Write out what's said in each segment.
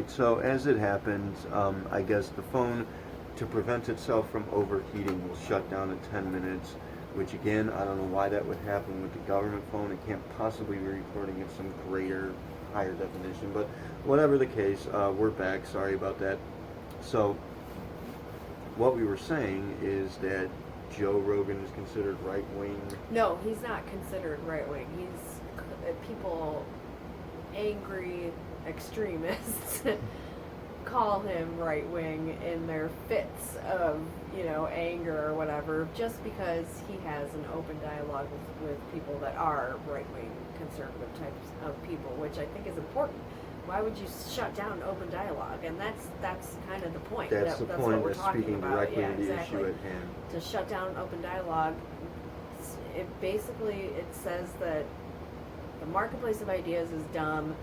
right, so as it happens, I guess the phone, to prevent itself from overheating, will shut down in 10 minutes, which again, I don't know why that would happen with the government phone. It can't possibly be recording at some greater, higher definition, but whatever the case, we're back. Sorry about that. So, what we were saying is that Joe Rogan is considered right-wing. No, he's not considered right-wing. He's people, angry extremists, call him right-wing in their fits of, anger or whatever, just because he has an open dialogue with people that are right-wing conservative types of people, which I think is important. Why would you shut down open dialogue? And that's kind of the point. That's the point. What we're That's talking speaking about. directly Yeah, to the exactly. issue at hand. To shut down open dialogue, it says that the marketplace of ideas is dumb.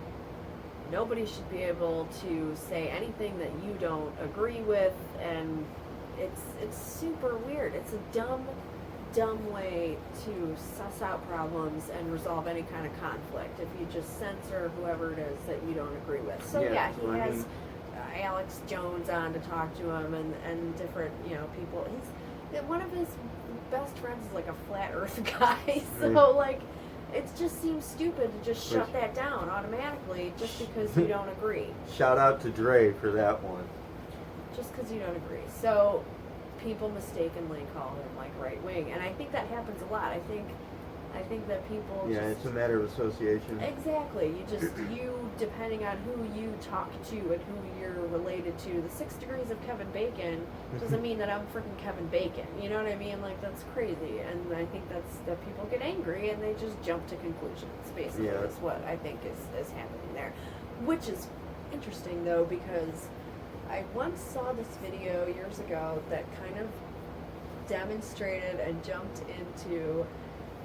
Nobody should be able to say anything that you don't agree with, and it's super weird. It's a dumb way to suss out problems and resolve any kind of conflict if you just censor whoever it is that you don't agree with. So yeah, he has Alex Jones on to talk to him and different people. One of his best friends is like a flat earth guy, so like it just seems stupid to just shut that down automatically just because you don't agree. Shout out to Dre for that one. Just because you don't agree. So people mistakenly call him like right wing, and I think that happens a lot. I think that people it's a matter of association. Exactly. You depending on who you talk to and who you're related to. The 6 degrees of Kevin Bacon doesn't mean that I'm freaking Kevin Bacon. You know what I mean? Like, that's crazy. And I think that people get angry and they just jump to conclusions. Basically, is what I think is happening there. Which is interesting though, because I once saw this video years ago that kind of demonstrated and jumped into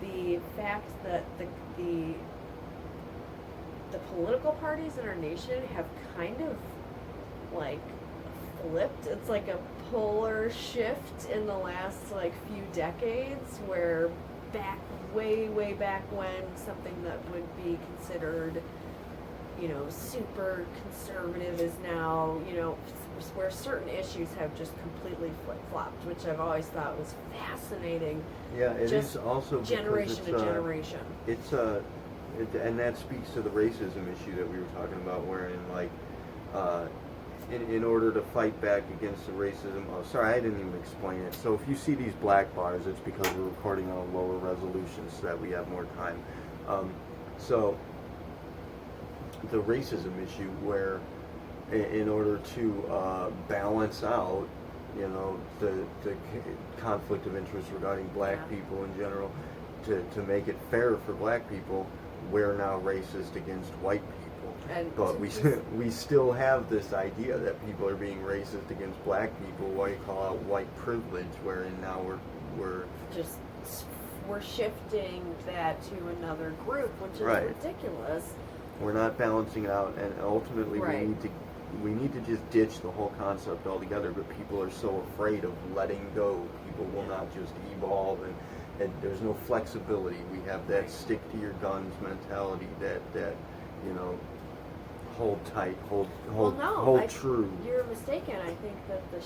the fact that the political parties in our nation have kind of like flipped. It's like a polar shift in the last like few decades, where way back when something that would be considered super conservative is now, where certain issues have just completely flip-flopped, which I've always thought was fascinating. Yeah, it is also generation to generation. And that speaks to the racism issue that we were talking about, wherein like, in order to fight back against the racism, I didn't even explain it. So if you see these black bars, it's because we're recording on a lower resolution so that we have more time. So the racism issue, where in order to balance out, the conflict of interest regarding black people in general, to make it fair for black people, we're now racist against white people. But we still have this idea that people are being racist against black people, what you call out white privilege, wherein now we're shifting that to another group, which is ridiculous. We're not balancing it out, and ultimately we need to just ditch the whole concept altogether. But people are so afraid of letting go. People will not just evolve, and there's no flexibility. We have that stick to your guns mentality that hold tight, hold true. You're mistaken. I think that the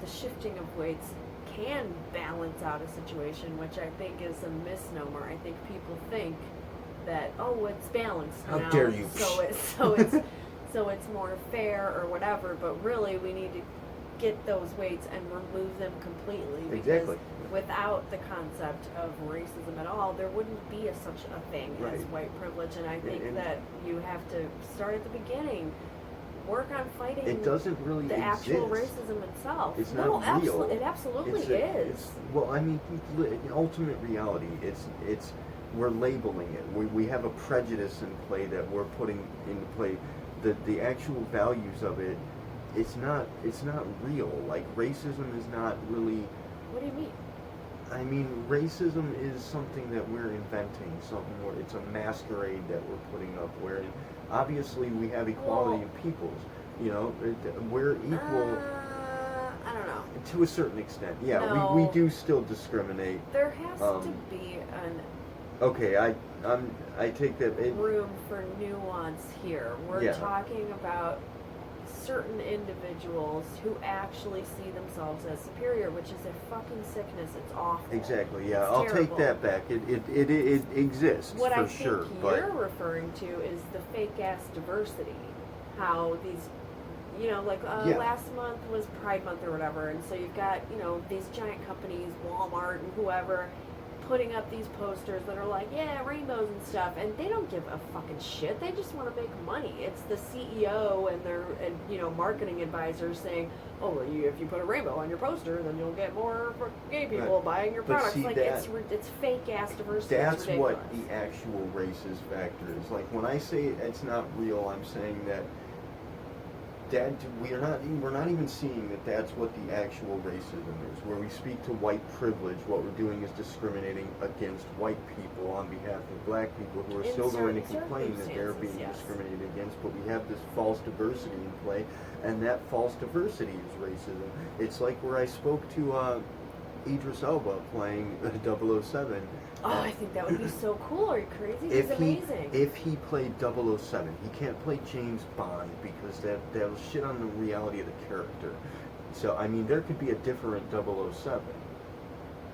shifting of weights can balance out a situation, which I think is a misnomer. I think people think that it's balanced now. How dare you? So it's more fair or whatever. But really, we need to get those weights and remove them completely. Because without the concept of racism at all, there wouldn't be such a thing as white privilege. And I think that you have to start at the beginning. Work on fighting. It doesn't really the exist. Actual racism itself. It's not real. It absolutely is. Ultimate reality. We're labeling it. We have a prejudice in play that we're putting into play. The actual values of it, it's not real. Like, racism is not really. What do you mean? I mean, racism is something that we're inventing. Something where it's a masquerade that we're putting up. Where obviously we have equality of peoples. We're equal. I don't know. To a certain extent, yeah. No. We do still discriminate. There has to be Okay, I take that. room for nuance here. We're Yeah. talking about certain individuals who actually see themselves as superior, which is a fucking sickness. It's awful. Exactly. Yeah, It's I'll terrible. take that back. It exists What for I think sure, but you're referring to is the fake ass diversity. How these, like Yeah. last month was Pride Month or whatever, and so you've got these giant companies, Walmart and whoever, putting up these posters that are like, yeah, rainbows and stuff, and they don't give a fucking shit. They just want to make money. It's the CEO and their marketing advisors saying, oh, well, if you put a rainbow on your poster, then you'll get more gay people Right. buying your But products. see, Like it's fake ass diversity. that's It's what ridiculous. the actual racist factor is. Like when I say it's not real, I'm saying that we're not even seeing that that's what the actual racism is. Where we speak to white privilege, what we're doing is discriminating against white people on behalf of black people who are In still going to certain complain that they're being circumstances, yes. discriminated against, but we have this false diversity in play, and that false diversity is racism. It's like where I spoke to Idris Elba playing 007. Oh, I think that would be so cool. Are you crazy? He's amazing. If he played 007, he can't play James Bond because that'll shit on the reality of the character. So, I mean, there could be a different 007.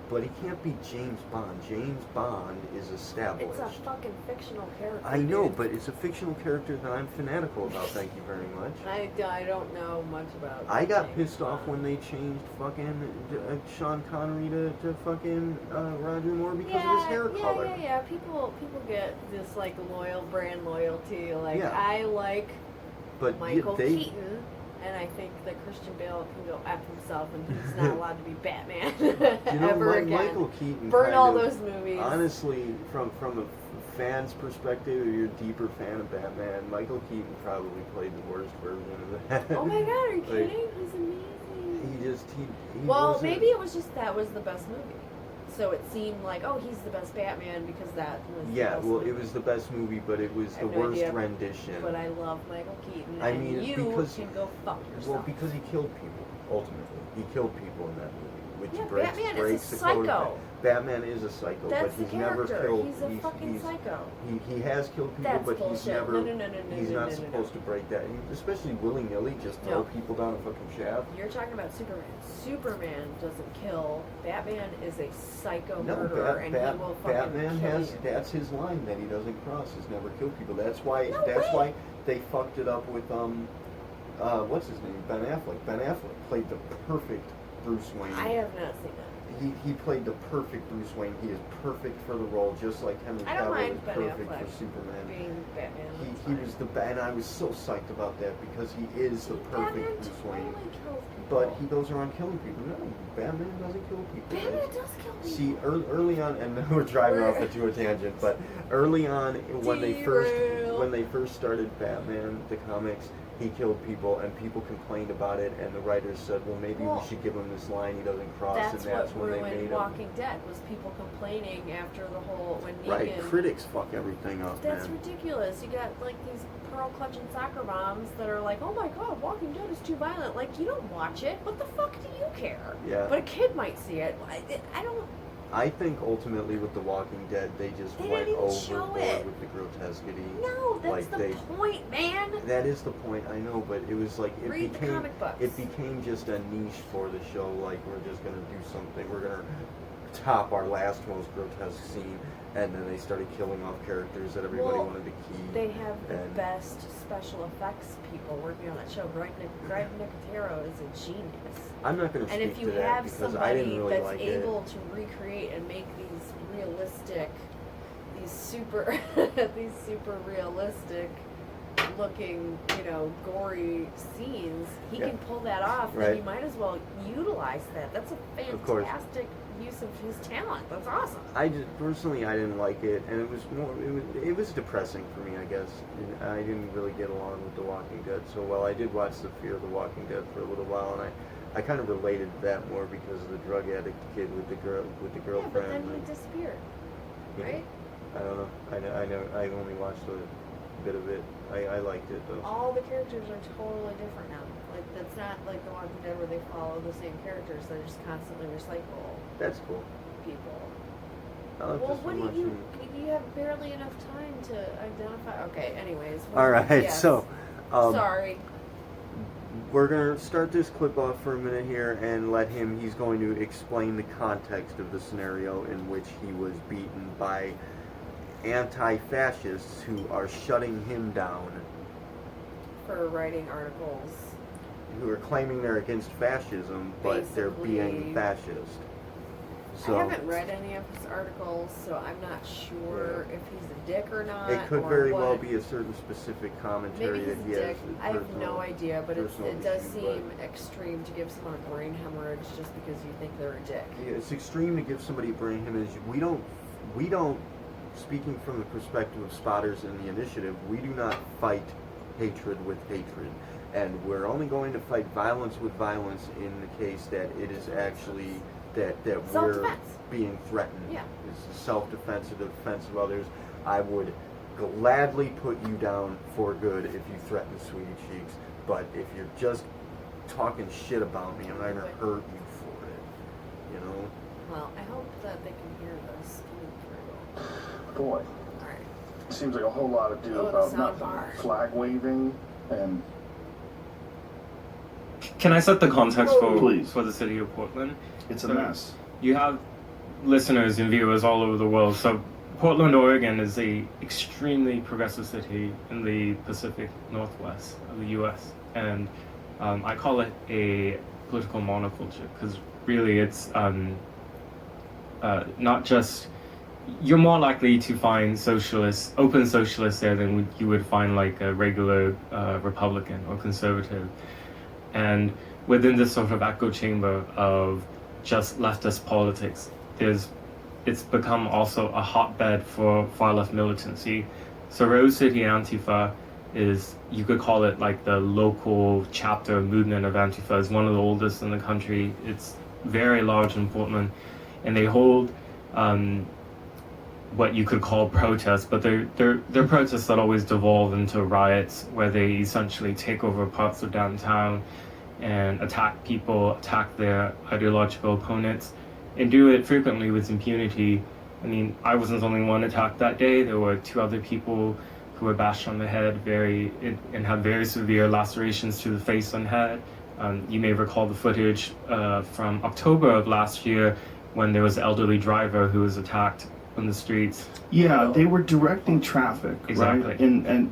But he can't be James Bond. James Bond is established. It's a fucking fictional character. I know, dude. but it's a fictional character that I'm fanatical about, thank you very much. I don't know much about I got James pissed off Bond. when they changed fucking Sean Connery to fucking Roger Moore because of his hair color. Yeah. People get this like loyal brand loyalty. Like Yeah. I like But Michael Keaton, and I think that Christian Bale can go F himself, and he's not allowed to be Batman ever again. Michael Keaton Burn kind all of- those movies. Honestly, from a fan's perspective, if you're a deeper fan of Batman, Michael Keaton probably played the worst version of that. Oh my god, are you Like, kidding? He's amazing. He Well, wasn't- maybe it was just that was the best movie. So it seemed like, oh, he's the best Batman because that was the Yeah, best well, movie. it was the best movie, but it was I the have no worst idea, rendition. But I love Michael Keaton, I and mean, you because- can go fuck yourself. Well, because he killed people, ultimately. He killed people in that movie, which Yeah, breaks, Batman is breaks a the code of psycho. Batman is a psycho, That's but the he's never character. killed. He's a fucking psycho. He has killed people, That's but he's bullshit. never. No, he's no, not no, supposed no. to break that, especially willy nilly, just throw No. people down a fucking shaft. You're talking about Superman. Superman doesn't kill. Batman is a psycho No, murderer, and he will fucking Batman kill has. you. That's his line that he doesn't cross. Is never kill people. That's why. No that's way. why they fucked it up with what's his name? Ben Affleck. Ben Affleck played the perfect Bruce Wayne. I have not seen that. He played the perfect Bruce Wayne. He is perfect for the role, just like Henry I don't Cavill mind is Ben perfect Affleck for Superman. being Batman. That's He fine. was the and I was so psyched about that because he is the perfect Batman Bruce totally Wayne. kills people. But he goes around killing people. No, Batman doesn't kill people. Batman does kill people. See, early on, and we're driving off into a tangent, but early on when they first started Batman, the comics, he killed people, and people complained about it, and the writers said, well, maybe Well, we should give him this line he doesn't cross, That's and that's what when they made ruined him. Walking Dead was people complaining after the whole when Negan. Right, critics fuck everything up, That's man. ridiculous. You got like these pearl clutching soccer moms that are like, oh my god, Walking Dead is too violent. Like, you don't watch it. What the fuck do you care? Yeah. But a kid might see it. I don't. I think ultimately with The Walking Dead, they just They went didn't even show overboard it. with the grotesquity. No, that's Like the point, man. That is the point, I know, but it was like Read the comic books. It became just a niche for the show. Like we're just gonna do something. We're gonna top our last most grotesque scene, and then they started killing off characters that everybody Well, wanted to keep. They have the and- best special effects people working on that show. Greg Nicotero is a genius. I'm not gonna And speak if you to that have because I somebody didn't really that's like able it. to recreate and make these realistic, these super realistic looking, gory scenes, he Yeah. can pull that off. Right. And you might as well utilize that. That's a Of course. fantastic use of his talent. That's awesome. I didn't like it, and it was depressing for me, I guess. And I didn't really get along with The Walking Dead so well. I did watch The Fear of the Walking Dead for a little while, and I kind of related to that more because of the drug addict kid with the Yeah, girlfriend. but then and- he disappeared, Yeah. right? I don't know. I know. I only watched a bit of it. I liked it though. All the characters are totally different now. Like, that's not like The Walking Dead where they follow the same characters. They just constantly recycle That's cool. people. Well, what do you have barely enough time to identify? Okay, anyways. All right, yes. so Sorry. we're going to start this clip off for a minute here and he's going to explain the context of the scenario in which he was beaten by anti-fascists who are shutting him down. For writing articles. Who are claiming they're against fascism, but they're being fascist. So, I haven't read any of his articles, so I'm not sure if he's a dick or not. it could or very what. well be a certain specific commentary Maybe that he's he a has. dick. I have no idea, but it does seem extreme to give someone a brain hemorrhage just because you think they're a dick. Yeah, it's extreme to give somebody a brain hemorrhage. We don't, speaking from the perspective of spotters in the initiative, we do not fight hatred with hatred. And we're only going to fight violence with violence in the case that it is actually that we're being threatened. Yeah. It's self-defense or the defense of others. I would gladly put you down for good if you threaten Sweetie Cheeks, but if you're just talking shit about me, I'm not going to hurt you for it, you know? Well, I hope that they can hear this coming through. Boy, Alright. seems like a whole lot of do about nothing. Flag waving and... Can I set the context Please. for the city of Portland? It's a mess. You have listeners and viewers all over the world. So Portland, Oregon is a extremely progressive city in the Pacific Northwest of the U.S. And I call it a political monoculture because really it's not just... You're more likely to find open socialists there than you would find like a regular Republican or conservative. And within this sort of echo chamber of just leftist politics, it's become also a hotbed for far left militancy. So Rose City Antifa is, you could call it like the local chapter movement of Antifa. It's one of the oldest in the country. It's very large in Portland, and they hold what you could call protests, but they're protests that always devolve into riots where they essentially take over parts of downtown and attack people, attack their ideological opponents, and do it frequently with impunity. I mean, I wasn't the only one attacked that day. There were 2 other people who were bashed on the head and had very severe lacerations to the face and head. You may recall the footage from October of last year when there was an elderly driver who was attacked on the streets. Yeah, they were directing traffic, Exactly. right? And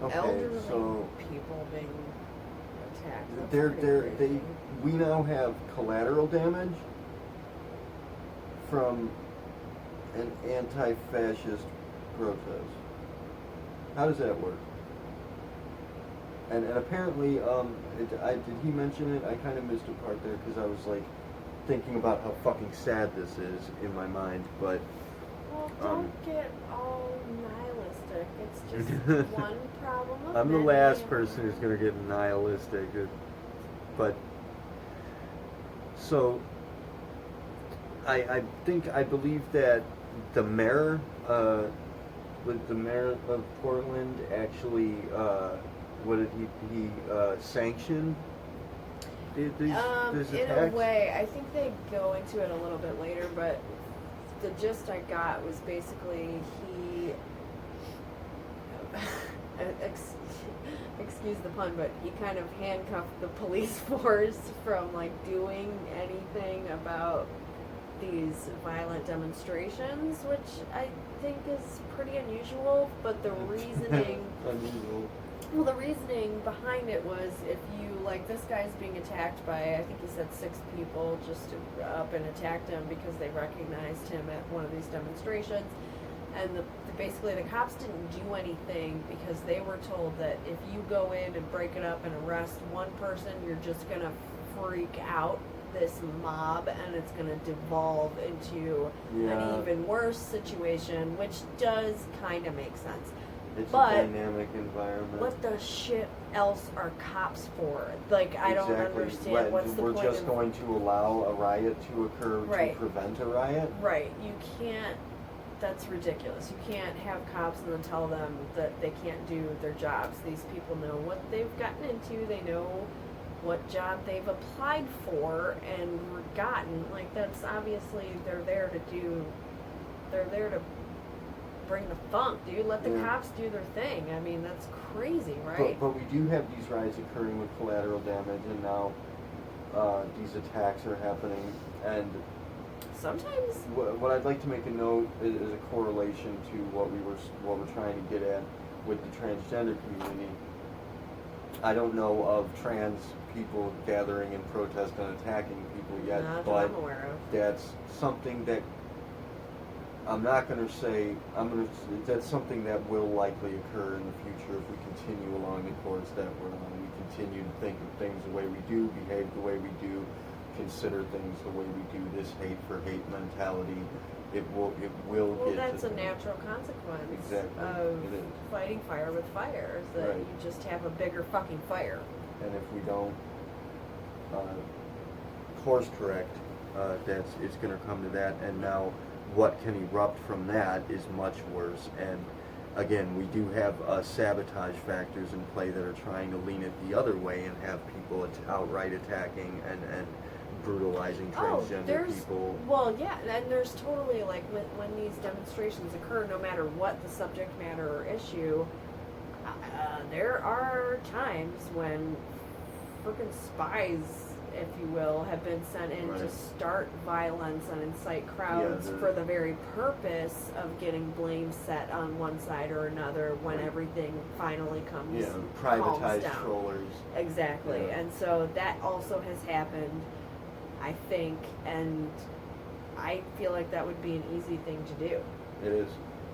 Okay, Elderly so people being attacked. we now have collateral damage from an anti-fascist protest. How does that work? And apparently, did he mention it? I kind of missed a part there because I was like thinking about how fucking sad this is in my mind. But Well, don't get all nihilistic. It's just one problem of I'm the many. last person who's gonna get nihilistic. But so I believe that the mayor of Portland actually what did he sanction these In attacks? a way, I think they go into it a little bit later, but the gist I got was basically he excuse the pun, but he kind of handcuffed the police force from like doing anything about these violent demonstrations, which I think is pretty unusual, but the reasoning Unusual. well, the reasoning behind it was if you, like, this guy's being attacked by, I think he said 6 people just up and attacked him because they recognized him at one of these demonstrations. And basically the cops didn't do anything because they were told that if you go in and break it up and arrest one person, you're just going to freak out this mob and it's going to devolve into an even worse situation, which does kind of make sense. It's But a dynamic environment. what the shit else are cops for? Like, I don't understand what's the point We're just going to allow a riot to occur Right. to prevent a riot? Right, you can't, that's ridiculous. You can't have cops and then tell them that they can't do their jobs. These people know what they've gotten into, they know what job they've applied for and gotten. Like, that's obviously, they're there to do They're there to bring the funk, dude. Let the Yeah. cops do their thing. I mean, that's crazy, right? But we do have these riots occurring with collateral damage, and now these attacks are happening. And Sometimes, what I'd like to make a note is a correlation to what we're trying to get at with the transgender community. I don't know of trans people gathering in protest and attacking people yet, not that but I'm aware of. that's something that I'm not going to say. That's something that will likely occur in the future if we continue along the course that we're on. We continue to think of things the way we do, behave the way we do, consider things the way we do. This hate for hate mentality, it will Well, get that's to a natural consequence Exactly. of It is. fighting fire with fire, is that Right. you just have a bigger fucking fire. And if we don't course correct, it's going to come to that. And now, what can erupt from that is much worse. And again, we do have sabotage factors in play that are trying to lean it the other way and have people outright attacking and brutalizing transgender people. Well, yeah, and there's totally, like, when these demonstrations occur, no matter what the subject matter or issue, there are times when freaking spies, if you will, have been sent in to Right. start violence and incite crowds they're- for the very purpose of getting blame set on one side or another when Right. everything finally comes Yeah, calms privatized down. trollers. Exactly, Yeah. and so that also has happened, I think, and I feel like that would be an easy thing to do, It is.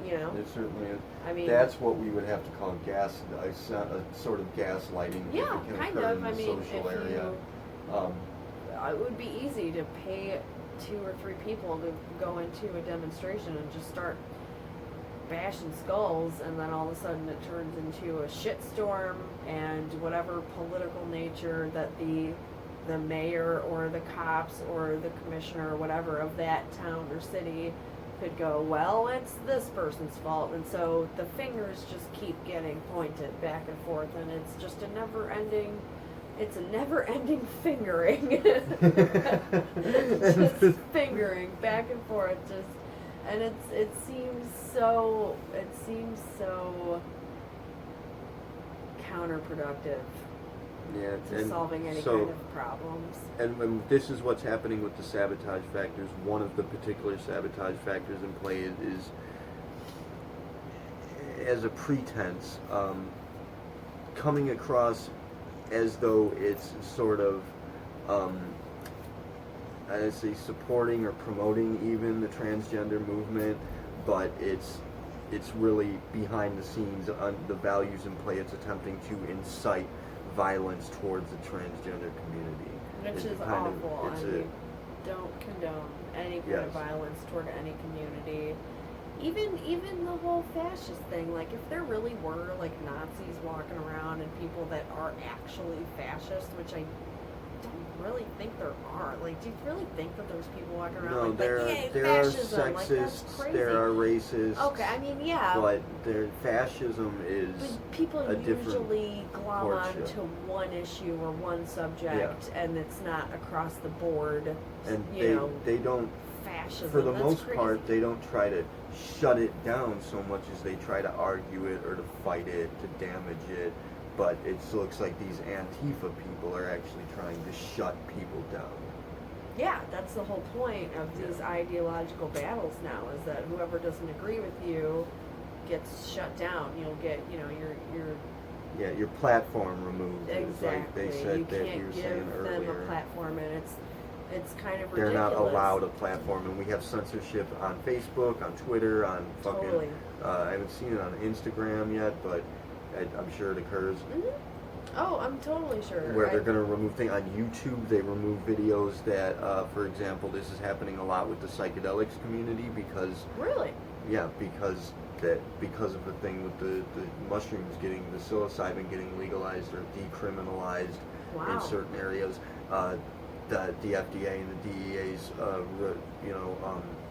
you know? It certainly is. I mean, That's what we would have to call a sort of gaslighting if yeah, it can kind occur of. in I the mean, social if area. you, it would be easy to pay 2 or 3 people to go into a demonstration and just start bashing skulls, and then all of a sudden it turns into a shitstorm, and whatever political nature that the mayor or the cops or the commissioner or whatever of that town or city could go, well, it's this person's fault, and so the fingers just keep getting pointed back and forth, and it's just a never-ending fingering. Just fingering back and forth, and it seems so counterproductive Yeah, to solving any kind of problems. And when this is what's happening with the sabotage factors, one of the particular sabotage factors in play is as a pretense, coming across as though it's sort of, I'd say, supporting or promoting even the transgender movement, but it's really behind the scenes on the values in play. It's attempting to incite violence towards the transgender community. Which It's is kind of- awful. it's I don't condone any kind of Yes. violence toward any community. Even the whole fascist thing. Like, if there really were, like, Nazis walking around and people that are actually fascist, which I don't really think there are. Like, do you really think that there's people walking around No, like, there yay, are fascism? Like, that's sexists, crazy. there are racists. Okay, I mean, yeah. But fascism is But people a different usually glom courtship. onto one issue or one subject, and it's not across the board. and you know, they don't, fascism. for the That's most crazy. part, they don't try to shut it down so much as they try to argue it or to fight it, to damage it. But it looks like these Antifa people are actually trying to shut people down. Yeah, that's the whole point of these ideological battles now, is that whoever doesn't agree with you gets shut down. You'll get, your Yeah, your platform removed. Is like exactly. they said You that can't you were give saying them earlier. a platform, and it's kind of They're ridiculous. not allowed a platform, and we have censorship on Facebook, on Twitter, on fucking. Totally. I haven't seen it on Instagram yet, but I'm sure it occurs. Mhm. Oh, I'm totally sure. Where they're going to remove things on YouTube. They remove videos that, for example, this is happening a lot with the psychedelics community because Really? because of the thing with the mushrooms getting, the psilocybin getting legalized or decriminalized Wow. in certain areas. The FDA and the DEA's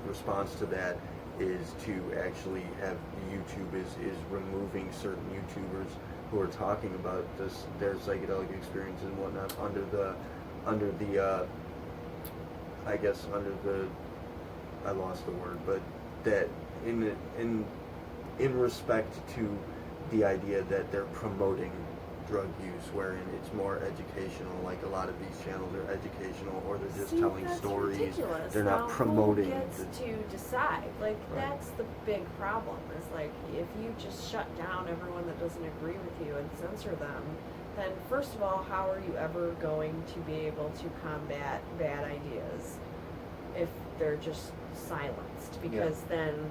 response to that is to actually have YouTube is removing certain YouTubers who are talking about their psychedelic experiences and whatnot under the I lost the word, but that in respect to the idea that they're promoting drug use, wherein it's more educational, like a lot of these channels are educational, or they're just telling that's stories. Ridiculous. They're not now, promoting. Who gets to decide? Like, Right. that's the big problem. Is like, if you just shut down everyone that doesn't agree with you and censor them, then first of all, how are you ever going to be able to combat bad ideas if they're just silenced? Because then,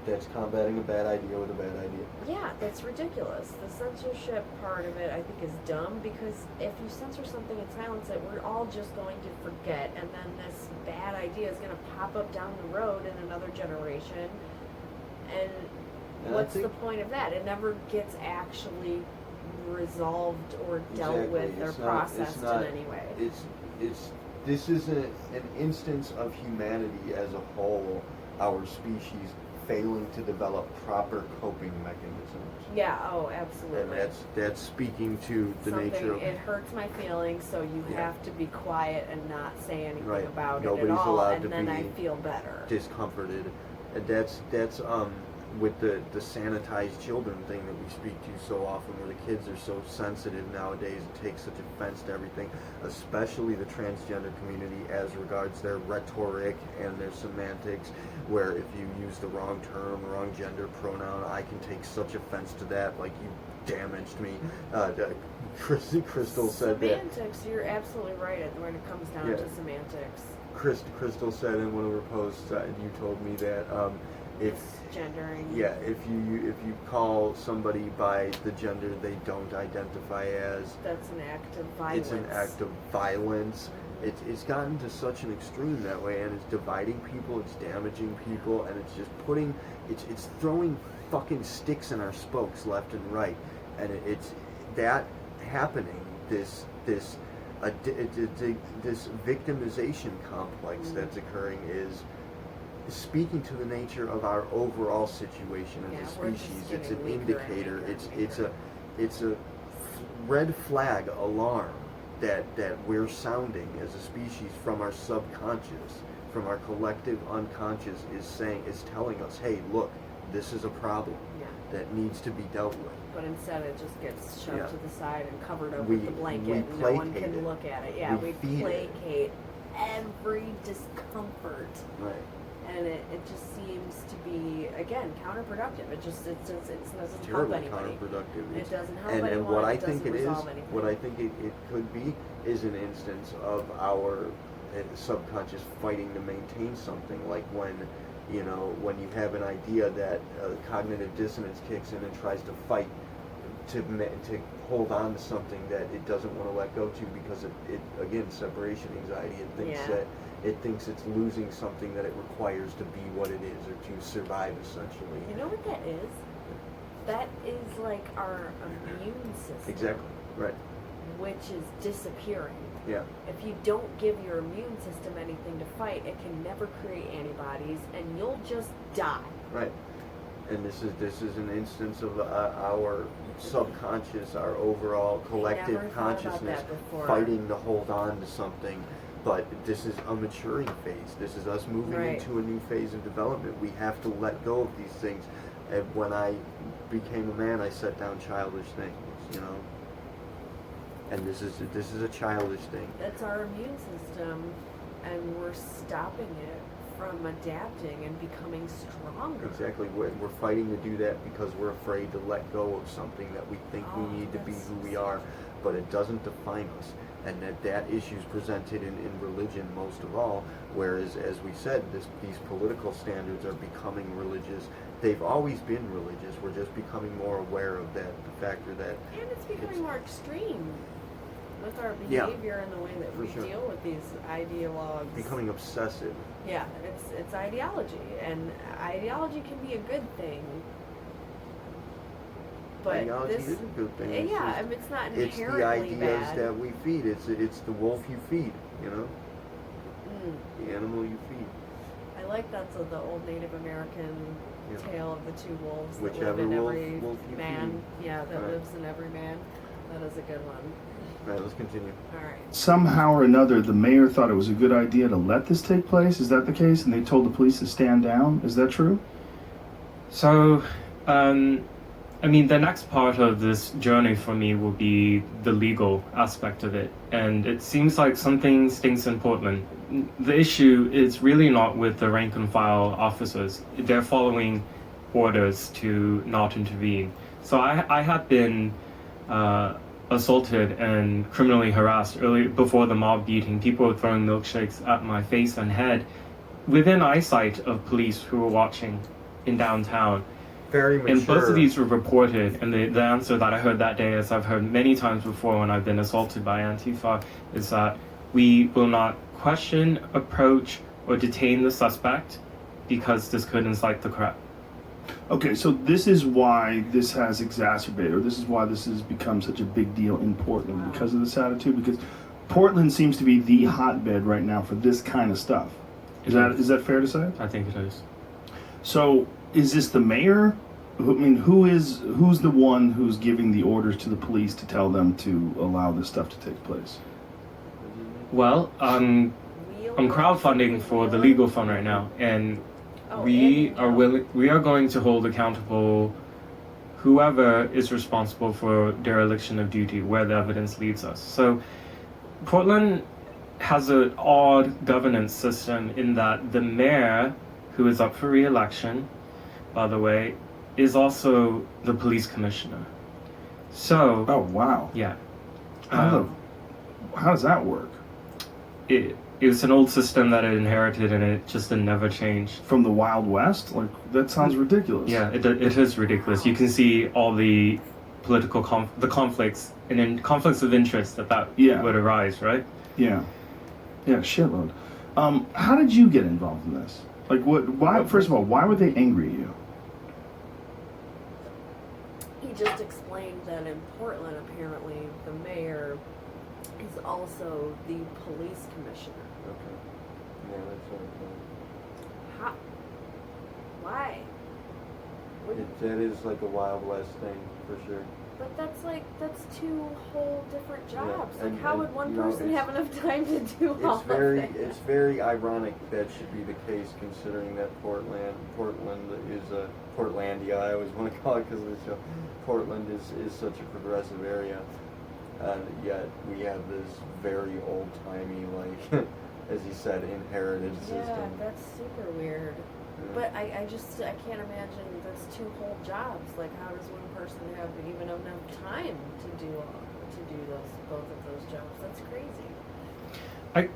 That's combating a bad idea with a bad idea. yeah, that's ridiculous. The censorship part of it, I think, is dumb, because if you censor something and silence it, we're all just going to forget, and then this bad idea is going to pop up down the road in another generation. And what's the point of that? It never gets actually resolved or dealt with or processed in any way. This is an instance of humanity as a whole, our species failing to develop proper coping mechanisms. Yeah, oh, absolutely. And that's speaking to the nature of... It hurts my feelings, so you have to be quiet and not say anything about Nobody's it at all, allowed and to then be I feel better. discomforted. And that's with the sanitized children thing that we speak to so often, where the kids are so sensitive nowadays and take such offense to everything, especially the transgender community as regards their rhetoric and their semantics, where if you use the wrong term, wrong gender pronoun, I can take such offense to that, like, you damaged me. Crystal said that. Semantics, you're absolutely right when it comes down to semantics. Crystal said in one of her posts, you told me that if gendering. Yeah, if you call somebody by the gender they don't identify as, that's an act of violence. It's an act of violence. It's gotten to such an extreme that way, and it's dividing people, it's damaging people, and it's just it's throwing fucking sticks in our spokes left and right, and it's that happening. This victimization complex that's occurring is speaking to the nature of our overall situation as a species. It's an indicator. It's a red flag alarm that we're sounding as a species from our subconscious, from our collective unconscious, is telling us, hey, look, this is a problem that needs to be dealt with. But instead it just gets shoved to the side and covered up We- with the blanket, we and no one placate can it. look at it. Yeah, we feed it. placate every discomfort. Right. And it just seems to be, again, counterproductive. It doesn't help Terribly anybody. counterproductive. It doesn't help and anyone. what I It think doesn't it is, resolve anything. what I think it could be, is an instance of our subconscious fighting to maintain something, like when you have an idea that cognitive dissonance kicks in and tries to fight to hold on to something that it doesn't want to let go to, because it again, separation anxiety. It thinks it's losing something that it requires to be what it is, or to survive, essentially. You know what that is? That is like our immune system. Exactly. Right. Which is disappearing. Yeah. If you don't give your immune system anything to fight, it can never create antibodies, and you'll just die. Right. And this is an instance of our subconscious, our overall collective consciousness fighting to hold on to something. But this is a maturing phase. This is us moving into a new phase of development. We have to let go of these things. And when I became a man, I set down childish things, And this is a childish thing. That's our immune system, and we're stopping it from adapting and becoming stronger. Exactly. We're fighting to do that because we're afraid to let go of something that we think we need to be who we are, but it doesn't define us. And that issue is presented in religion most of all, whereas, as we said, these political standards are becoming religious. They've always been religious. We're just becoming more aware of that, the factor that... And it's becoming more extreme with our behavior and the way that we deal with these ideologues. Becoming obsessive. Yeah, it's ideology, and ideology can be a good thing. But ideology is a good thing. It's not inherently It's the ideas bad. that we feed. It's the wolf you feed, The animal you feed. I like that's the old Native American tale of the two wolves that Whichever live in every wolf you man. feed. Yeah, that lives in every man. That is a good one. All right, let's continue. All right. Somehow or another, the mayor thought it was a good idea to let this take place. Is that the case? And they told the police to stand down. Is that true? So, I mean, the next part of this journey for me will be the legal aspect of it. And it seems like something stinks in Portland. The issue is really not with the rank and file officers. They're following orders to not intervene. So I had been assaulted and criminally harassed early before the mob beating. People were throwing milkshakes at my face and head within eyesight of police who were watching in downtown. Very mature. And both of these were reported, and the answer that I heard that day, as I've heard many times before when I've been assaulted by Antifa, is that we will not question, approach, or detain the suspect because this could incite the crowd. Okay, so this is why this has exacerbated, or this is why this has become such a big deal in Portland, because of this attitude, because Portland seems to be the hotbed right now for this kind of stuff. Is that fair to say? I think it is. So is this the mayor? I mean, who's the one who's giving the orders to the police to tell them to allow this stuff to take place? Well, I'm crowdfunding for the legal fund right now, and we are going to hold accountable whoever is responsible for dereliction of duty, where the evidence leads us. So Portland has an odd governance system in that the mayor, who is up for re-election, by the way, is also the police commissioner. So, Oh wow! yeah. How does that work? It was an old system that I inherited, and it just never changed. From the Wild West? Like, that sounds ridiculous. Yeah, it is ridiculous. You can see all the political conflicts and then conflicts of interest that Yeah. would arise, right? Yeah, shitload. How did you get involved in this? Like, why? First of all, why were they angry at you? He just explained that in Portland, apparently, the mayor is also the police commissioner. Okay. Yeah, that's what How? Why? that is like a Wild West thing, for sure. But that's two whole different jobs. Yeah, like, how would one person it's- have enough time to do all It's very, of that? it's very ironic that should be the case, considering that Portland is a Portlandia. I always want to call it because Portland is such a progressive area. Yet we have this very old-timey, like, as you said, inherited Yeah, system. that's super weird. Yeah. But I can't imagine that's two whole jobs. Like, how does one person have even enough time to do both of those jobs? That's crazy.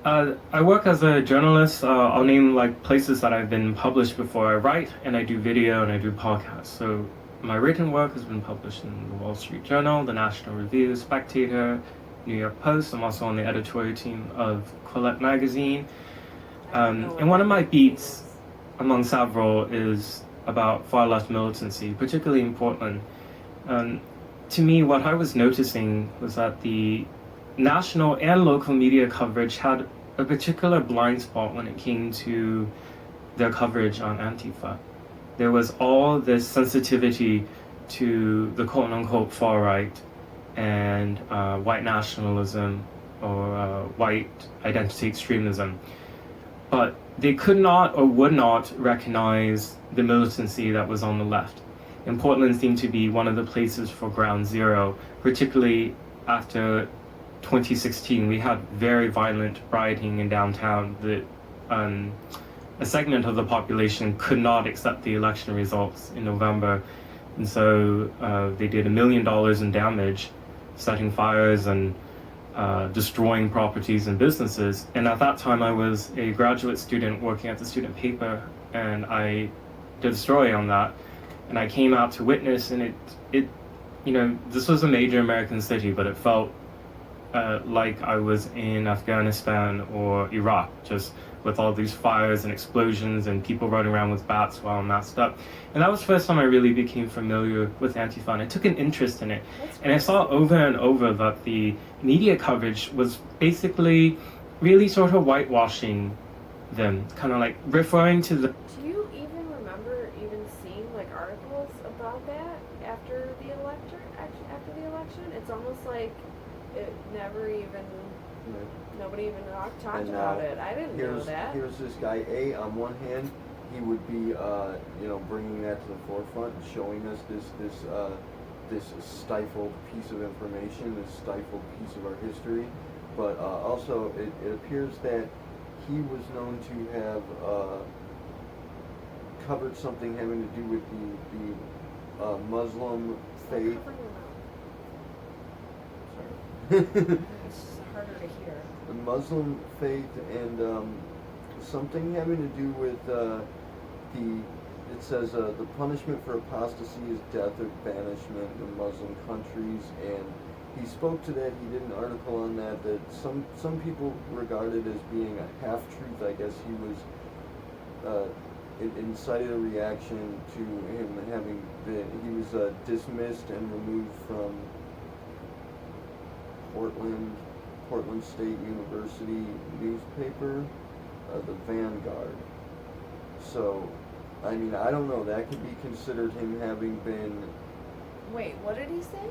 I work as a journalist. I'll name like places that I've been published before. I write and I do video and I do podcasts. So my written work has been published in the Wall Street Journal, the National Review, Spectator, New York Post. I'm also on the editorial team of Quillette magazine. And one of my beats, among several, is about far left militancy, particularly in Portland. To me, what I was noticing was that the national and local media coverage had a particular blind spot when it came to their coverage on Antifa. There was all this sensitivity to the quote-unquote far right and white nationalism or white identity extremism. But they could not or would not recognize the militancy that was on the left. And Portland seemed to be one of the places for ground zero, particularly after 2016. We had very violent rioting in downtown that a segment of the population could not accept the election results in November. And so they did $1 million in damage, setting fires and destroying properties and businesses. And at that time I was a graduate student working at the student paper, and I did a story on that. And I came out to witness, and it this was a major American city, but it felt like I was in Afghanistan or Iraq, just with all these fires and explosions and people running around with bats while masked up. And that was the first time I really became familiar with Antifa, and I took an interest in it. And I saw over and over that the media coverage was basically really sort of whitewashing them, kind of like referring to the... Do you even remember seeing like articles about that after the election? it's almost like it never even, nobody even talked And about it. I didn't know that. Here's this guy A. On one hand, he would be, bringing that to the forefront and showing us this stifled piece of information, this stifled piece of our history. But also, it appears that he was known to have covered something having to do with the Muslim faith. Sorry. It's harder to hear. The Muslim faith and something having to do with it says the punishment for apostasy is death or banishment in Muslim countries, and he spoke to that. He did an article on that some people regard it as being a half-truth. I guess he was it incited a reaction to him having been, he was dismissed and removed from Portland State University newspaper, the Vanguard. So, I mean, I don't know, that could be considered him having been... Wait, what did he say?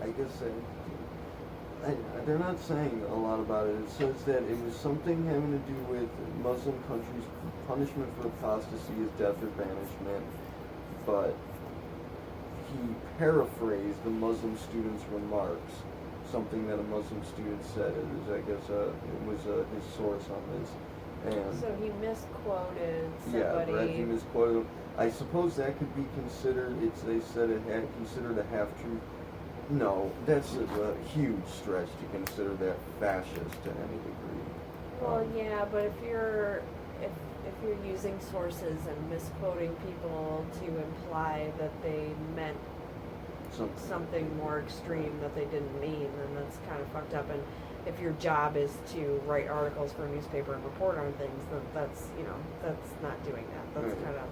I guess they're not saying a lot about it. It says that it was something having to do with Muslim countries. Punishment for apostasy is death or banishment, but he paraphrased the Muslim student's remarks. Something that a Muslim student said. It was, I guess, it was his source on this. And so he misquoted somebody. Yeah, Brett, he misquoted. I suppose that could be considered. They said it had considered a half-truth. No, that's a huge stretch to consider that fascist to any degree. Well, yeah, but if you're using sources and misquoting people to imply that they meant something more extreme that they didn't mean, then that's kind of fucked up. And if your job is to write articles for a newspaper and report on things, then that's not doing that. That's Right. kind of...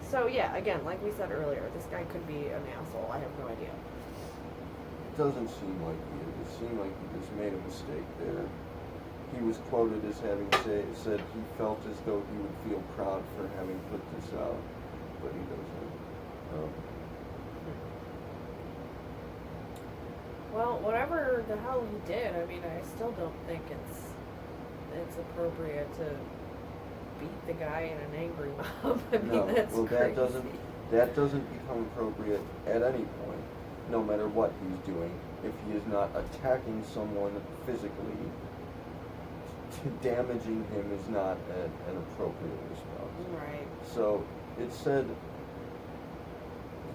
So yeah, again, like we said earlier, this guy could be an asshole. I have no idea. It doesn't seem like he is. It seemed like he just made a mistake there. He was quoted as having said he felt as though he would feel proud for having put this out, but he doesn't. Well, whatever the hell he did, I mean, I still don't think it's appropriate to beat the guy in an angry mob. I mean, No, that's well, crazy. that doesn't become appropriate at any point, no matter what he's doing. If he is not attacking someone physically, damaging him is not an appropriate response. Right. So it said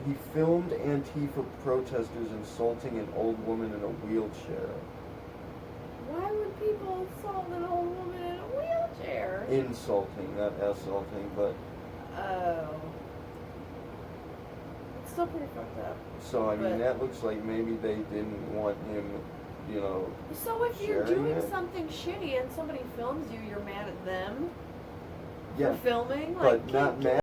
he filmed Antifa protesters insulting an old woman in a wheelchair. Why would people insult an old woman in a wheelchair? Insulting, not assaulting, but... Oh. It's still pretty fucked up. So, I mean, But- that looks like maybe they didn't want him, So if you're sharing doing it? something shitty and somebody films you, you're mad at them Yeah, for filming? but Like, not mad